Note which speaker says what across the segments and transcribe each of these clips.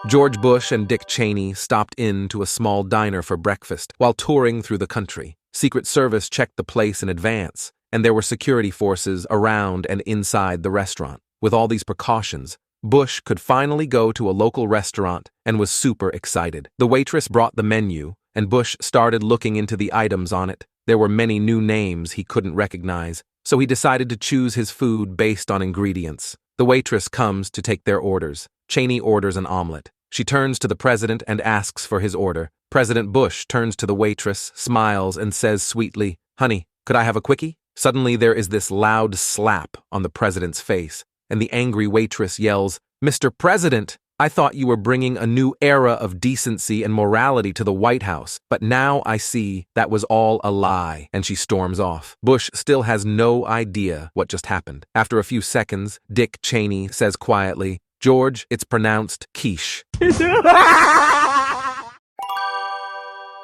Speaker 1: George Bush and Dick Cheney stopped into a small diner for breakfast while touring through the country. Secret Service checked the place in advance, and there were security forces around and inside the restaurant. With all these precautions, Bush could finally go to a local restaurant and was super excited. The waitress brought the menu, and Bush started looking into the items on it. There were many new names he couldn't recognize, so he decided to choose his food based on ingredients. The waitress comes to take their orders. Cheney orders an omelet. She turns to the president and asks for his order. President Bush turns to the waitress, smiles, and says sweetly, "Honey, could I have a quickie?" Suddenly there is this loud slap on the president's face, and the angry waitress yells, "Mr. President, I thought you were bringing a new era of decency and morality to the White House, but now I see that was all a lie," and she storms off. Bush still has no idea what just happened. After a few seconds, Dick Cheney says quietly, "George, it's pronounced quiche."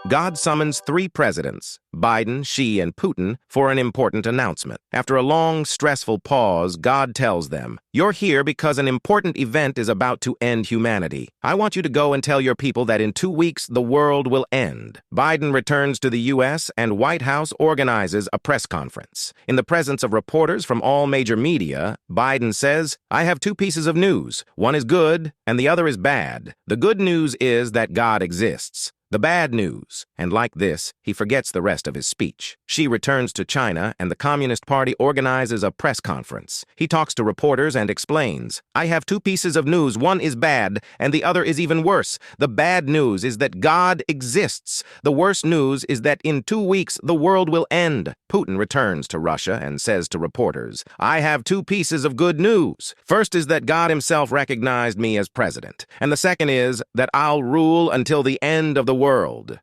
Speaker 2: God summons 3 presidents, Biden, Xi, and Putin, for an important announcement. After a long, stressful pause, God tells them, "You're here because an important event is about to end humanity. I want you to go and tell your people that in 2 weeks the world will end." Biden returns to the U.S. and White House organizes a press conference. In the presence of reporters from all major media, Biden says, "I have 2 pieces of news. One is good and the other is bad. The good news is that God exists. The bad news," and like this, he forgets the rest of his speech. Xi returns to China, and the Communist Party organizes a press conference. He talks to reporters and explains, "I have 2 pieces of news. One is bad, and the other is even worse. The bad news is that God exists. The worst news is that in 2 weeks, the world will end." Putin returns to Russia and says to reporters, "I have 2 pieces of good news. First is that God himself recognized me as president, and the second is that I'll rule until the end of the world."